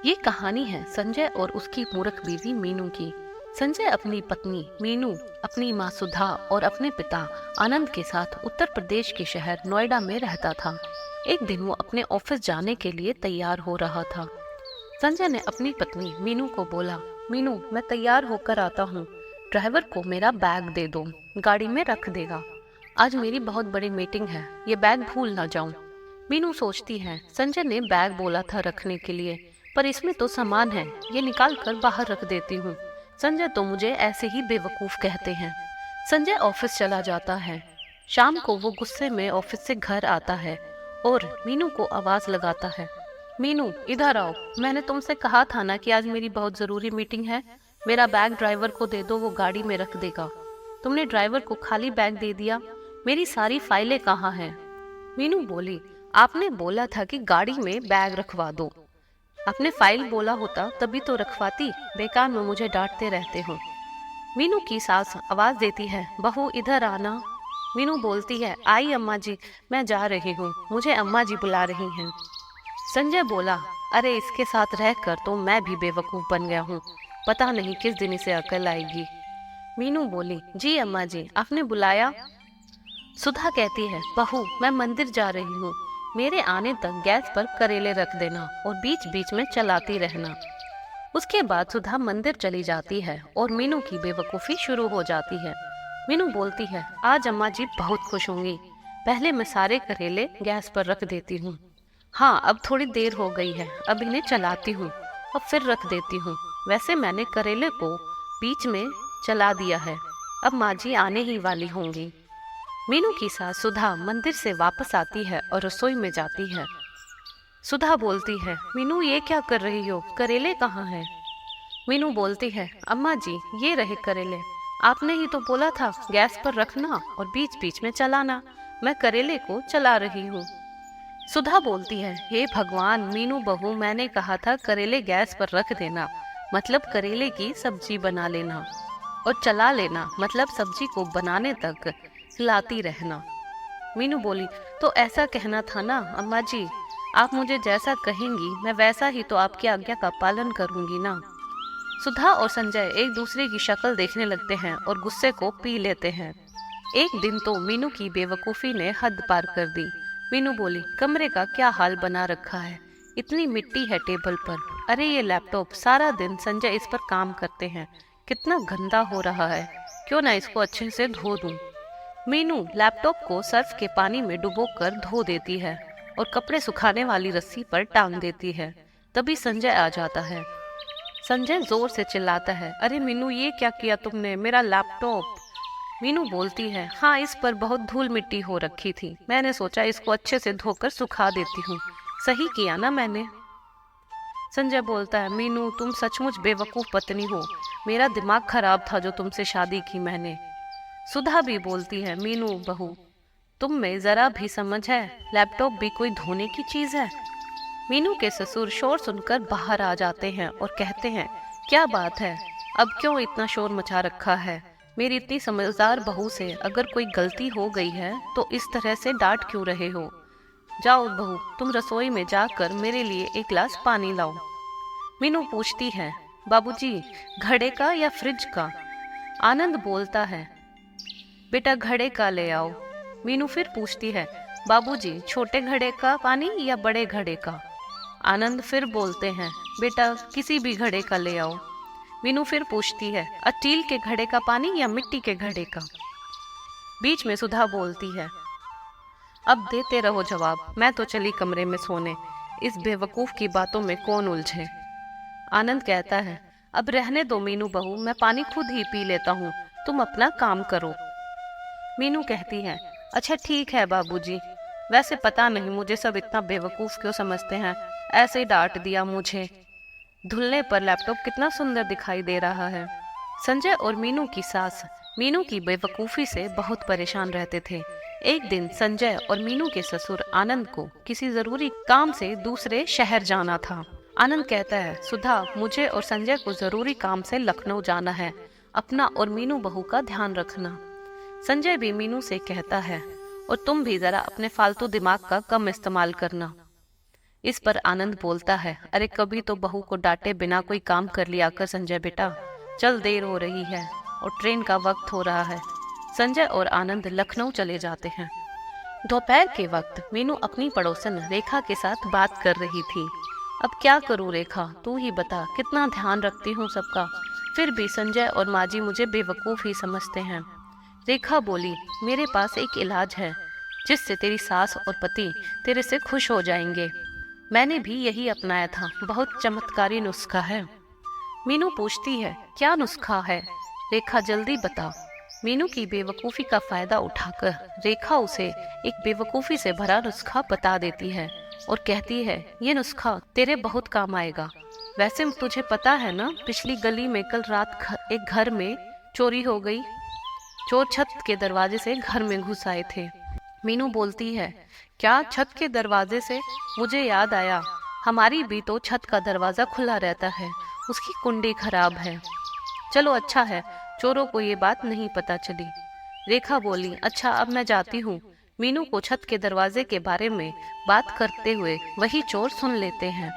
ये कहानी है संजय और उसकी मूर्ख बीवी मीनू की। संजय अपनी पत्नी मीनू, अपनी माँ सुधा और अपने पिता आनंद के साथ उत्तर प्रदेश के शहर नोएडा में रहता था। एक दिन वो अपने ऑफिस जाने के लिए तैयार हो रहा था। संजय ने अपनी पत्नी मीनू को बोला, मीनू मैं तैयार होकर आता हूँ, ड्राइवर को मेरा बैग दे दो, गाड़ी में रख देगा। आज मेरी बहुत बड़ी मीटिंग है, ये बैग भूल ना जाऊं। मीनू सोचती है, संजय ने बैग बोला था रखने के लिए, पर इसमें तो सामान है, ये निकाल कर बाहर रख देती हूँ। संजय तो मुझे ऐसे ही बेवकूफ कहते हैं। संजय ऑफिस चला जाता है। शाम को वो गुस्से में ऑफिस से घर आता है और मीनू को आवाज लगाता है, मीनू इधर आओ, मैंने तुमसे कहा था ना कि आज मेरी बहुत जरूरी मीटिंग है। मेरा बैग ड्राइवर को दे दो, वो गाड़ी में रख देगा। तुमने ड्राइवर को खाली बैग दे दिया, मेरी सारी फाइलें कहाँ हैं? मीनू बोली, आपने बोला था कि गाड़ी में बैग रखवा दो। आपने फाइल बोला होता तभी तो रखवाती, बेकार में मुझे डांटते रहते हो। मीनू की सास आवाज देती है, बहू इधर आना। मीनू बोलती है, आई अम्मा जी, मैं जा रही हूँ, मुझे अम्मा जी बुला रही हैं। संजय बोला, अरे इसके साथ रहकर तो मैं भी बेवकूफ बन गया हूँ, पता नहीं किस दिन इसे अकल आएगी। मीनू बोली, जी अम्मा जी, आपने बुलाया? सुधा कहती है, बहू मैं मंदिर जा रही हूँ, मेरे आने तक गैस पर करेले रख देना और बीच बीच में चलाती रहना। उसके बाद सुधा मंदिर चली जाती है और मीनू की बेवकूफ़ी शुरू हो जाती है। मीनू बोलती है, आज अम्मा जी बहुत खुश होंगी, पहले मैं सारे करेले गैस पर रख देती हूँ। हाँ अब थोड़ी देर हो गई है, अब इन्हें चलाती हूँ और फिर रख देती हूँ। वैसे मैंने करेले को बीच में चला दिया है, अब माँ जी आने ही वाली होंगी। मीनू की सास सुधा मंदिर से वापस आती है और रसोई में जाती है। सुधा बोलती है, मीनू ये क्या कर रही हो, करेले कहाँ हैं? मीनू बोलती है, अम्मा जी ये रहे करेले, आपने ही तो बोला था गैस पर रखना और बीच बीच में चलाना, मैं करेले को चला रही हूँ। सुधा बोलती है, हे भगवान मीनू बहू, मैंने कहा था करेले गैस पर रख देना, मतलब करेले की सब्जी बना लेना, और चला लेना मतलब सब्जी को बनाने तक हिलाती रहना। मीनू बोली, तो ऐसा कहना था ना अम्मा जी, आप मुझे जैसा कहेंगी मैं वैसा ही तो आपकी आज्ञा का पालन करूंगी ना। सुधा और संजय एक दूसरे की शक्ल देखने लगते हैं और गुस्से को पी लेते हैं। एक दिन तो मीनू की बेवकूफ़ी ने हद पार कर दी। मीनू बोली, कमरे का क्या हाल बना रखा है, इतनी मिट्टी है टेबल पर, अरे ये लैपटॉप सारा दिन संजय इस पर काम करते हैं, कितना गंदा हो रहा है, क्यों ना इसको अच्छे से धो दूं। मीनू लैपटॉप को सर्फ के पानी में डुबोकर धो देती है और कपड़े सुखाने वाली रस्सी पर टांग देती है। तभी संजय आ जाता है। संजय जोर से चिल्लाता है, अरे मीनू ये क्या किया तुमने, मेरा लैपटॉप। मीनू बोलती है, हाँ इस पर बहुत धूल मिट्टी हो रखी थी, मैंने सोचा इसको अच्छे से धोकर सुखा देती हूँ, सही किया ना मैंने। संजय बोलता है, मीनू तुम सचमुच बेवकूफ पत्नी हो, मेरा दिमाग खराब था जो तुमसे शादी की मैंने। सुधा भी बोलती है, मीनू बहू तुम में जरा भी समझ है, लैपटॉप भी कोई धोने की चीज है? मीनू के ससुर शोर सुनकर बाहर आ जाते हैं और कहते हैं, क्या बात है, अब क्यों इतना शोर मचा रखा है? मेरी इतनी समझदार बहू से अगर कोई गलती हो गई है तो इस तरह से डांट क्यों रहे हो? जाओ बहू, तुम रसोई में जाकर मेरे लिए एक गिलास पानी लाओ। मीनू पूछती है, बाबूजी घड़े का या फ्रिज का? आनंद बोलता है, बेटा घड़े का ले आओ। मीनू फिर पूछती है, बाबूजी छोटे घड़े का पानी या बड़े घड़े का? आनंद फिर बोलते हैं, बेटा किसी भी घड़े का ले आओ। मीनू फिर पूछती है, स्टील के घड़े का पानी या मिट्टी के घड़े का? बीच में सुधा बोलती है, अब देते रहो जवाब, मैं तो चली कमरे में सोने, इस बेवकूफ की बातों में कौन उलझे। आनंद कहता है, अब रहने दो मीनू बहू, मैं पानी खुद ही पी लेता हूँ, तुम अपना काम करो। मीनू कहती है, अच्छा ठीक है बाबूजी, वैसे पता नहीं मुझे सब इतना बेवकूफ क्यों समझते हैं, ऐसे ही डांट दिया मुझे, धुलने पर लैपटॉप कितना सुंदर दिखाई दे रहा है। संजय और मीनू की सास मीनू की बेवकूफ़ी से बहुत परेशान रहते थे। एक दिन संजय और मीनू के ससुर आनंद को किसी जरूरी काम से दूसरे शहर जाना था। आनंद कहता है, सुधा मुझे और संजय को जरूरी काम से लखनऊ जाना है, अपना और मीनू बहू का ध्यान रखना। संजय भी मीनू से कहता है, और तुम भी जरा अपने फालतू दिमाग का कम इस्तेमाल करना। इस पर आनंद बोलता है, अरे कभी तो बहू को डांटे बिना कोई काम कर लिया कर संजय बेटा, चल देर हो रही है और ट्रेन का वक्त हो रहा है। संजय और आनंद लखनऊ चले जाते हैं। दोपहर के वक्त मीनू अपनी पड़ोसन रेखा के साथ बात कर रही थी। अब क्या करूं रेखा, तू ही बता, कितना ध्यान रखती हूँ सबका, फिर भी संजय और माजी मुझे बेवकूफ़ ही समझते हैं। रेखा बोली, मेरे पास एक इलाज है जिससे तेरी सास और पति तेरे से खुश हो जाएंगे। मैंने भी यही अपनाया था, बहुत चमत्कारी नुस्खा है। मीनू पूछती है, क्या नुस्खा है? रेखा जल्दी बता। मीनू की बेवकूफ़ी का फायदा उठाकर रेखा उसे एक बेवकूफ़ी से भरा नुस्खा बता देती है और कहती है, ये नुस्खा तेरे बहुत काम आएगा। वैसे तुझे पता है ना, पिछली गली में कल रात एक घर में चोरी हो गई। चोर छत के दरवाजे से घर में घुस आए थे। मीनू बोलती है, क्या छत के दरवाजे से? मुझे याद आया, हमारी भी तो छत का दरवाजा खुला रहता है, उसकी कुंडी खराब है। चलो अच्छा है, चोरों को ये बात नहीं पता चली। रेखा बोली, अच्छा अब मैं जाती हूँ। मीनू को छत के दरवाजे के बारे में बात करते हुए वही चोर सुन लेते हैं।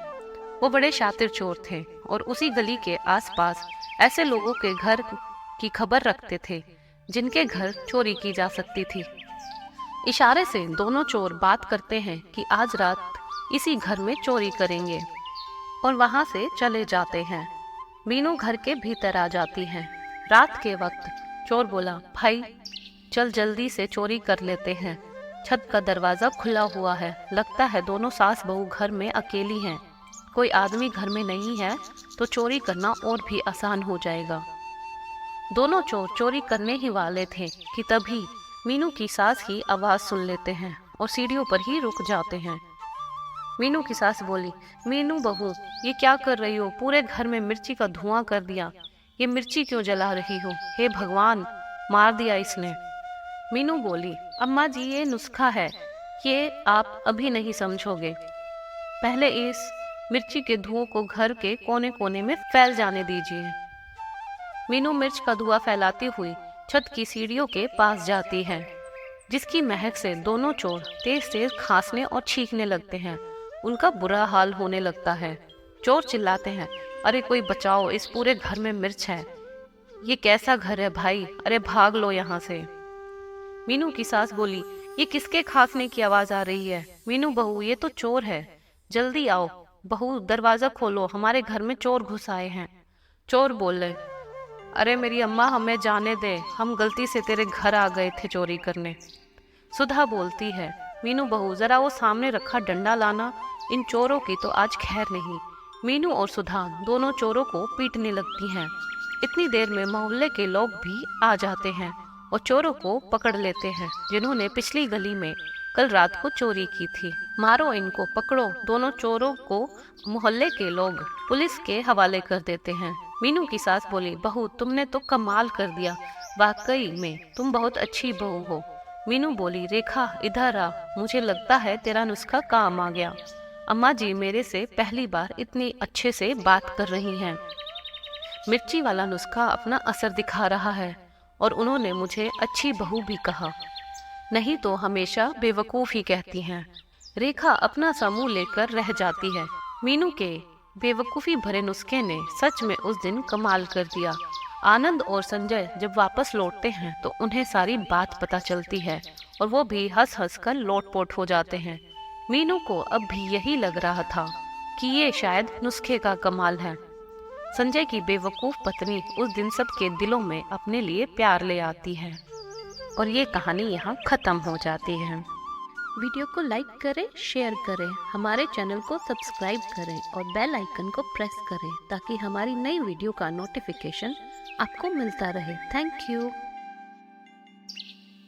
वो बड़े शातिर चोर थे और उसी गली के आसपास ऐसे लोगों के घर की खबर रखते थे जिनके घर चोरी की जा सकती थी। इशारे से दोनों चोर बात करते हैं कि आज रात इसी घर में चोरी करेंगे और वहां से चले जाते हैं। मीनू घर के भीतर आ जाती है। रात के वक्त चोर बोला, भाई चल जल्दी से चोरी कर लेते हैं, छत का दरवाजा खुला हुआ है, लगता है दोनों सास बहू घर में अकेली हैं, कोई आदमी घर में नहीं है तो चोरी करना और भी आसान हो जाएगा। दोनों चोर चोरी करने ही वाले थे कि तभी मीनू की सास की आवाज़ सुन लेते हैं और सीढ़ियों पर ही रुक जाते हैं। मीनू की सास बोली, मीनू बहू ये क्या कर रही हो, पूरे घर में मिर्ची का धुआं कर दिया, ये मिर्ची क्यों जला रही हो? हे भगवान, मार दिया इसने। मीनू बोली, अम्मा जी ये नुस्खा है, ये आप अभी नहीं समझोगे, पहले इस मिर्ची के धुओं को घर के कोने कोने में फैल जाने दीजिए। मीनू मिर्च का धुआं फैलाती हुई छत की सीढ़ियों के पास जाती है, जिसकी महक से दोनों चोर तेज तेज खांसने और छींकने लगते हैं। उनका बुरा हाल होने लगता है। चोर चिल्लाते हैं, अरे कोई बचाओ, इस पूरे घर में मिर्च है, ये कैसा घर है भाई, अरे भाग लो यहाँ से। मीनू की सास बोली, ये किसके खांसने की आवाज आ रही है? मीनू बहू ये तो चोर है, जल्दी आओ बहू, दरवाजा खोलो, हमारे घर में चोर घुस आए हैं। चोर बोले, अरे मेरी अम्मा हमें जाने दे, हम गलती से तेरे घर आ गए थे चोरी करने। सुधा बोलती है, मीनू बहू जरा वो सामने रखा डंडा लाना, इन चोरों की तो आज खैर नहीं। मीनू और सुधा दोनों चोरों को पीटने लगती हैं। इतनी देर में मोहल्ले के लोग भी आ जाते हैं और चोरों को पकड़ लेते हैं, जिन्होंने पिछली गली में कल रात को चोरी की थी। मारो इनको, पकड़ो। दोनों चोरों को मोहल्ले के लोग पुलिस के हवाले कर देते हैं। मीनू की सास बोली, बहू तुमने तो कमाल कर दिया, वाकई में तुम बहुत अच्छी बहू हो। मीनू बोली, रेखा इधर आ, मुझे लगता है तेरा नुस्खा काम आ गया। अम्मा जी मेरे से पहली बार इतनी अच्छे से बात कर रही हैं। मिर्ची वाला नुस्खा अपना असर दिखा रहा है और उन्होंने मुझे अच्छी बहू भी कहा, नहीं तो हमेशा बेवकूफ़ ही कहती हैं। रेखा अपना सा मुंह लेकर रह जाती है। मीनू के बेवकूफ़ी भरे नुस्खे ने सच में उस दिन कमाल कर दिया। आनंद और संजय जब वापस लौटते हैं तो उन्हें सारी बात पता चलती है और वो भी हंस हंस कर लोटपोट हो जाते हैं। मीनू को अब भी यही लग रहा था कि ये शायद नुस्खे का कमाल है। संजय की बेवकूफ़ पत्नी उस दिन सबके दिलों में अपने लिए प्यार ले आती है और ये कहानी यहाँ ख़त्म हो जाती है। वीडियो को लाइक करें, शेयर करें, हमारे चैनल को सब्सक्राइब करें और बेल आइकन को प्रेस करें ताकि हमारी नई वीडियो का नोटिफिकेशन आपको मिलता रहे। Thank you.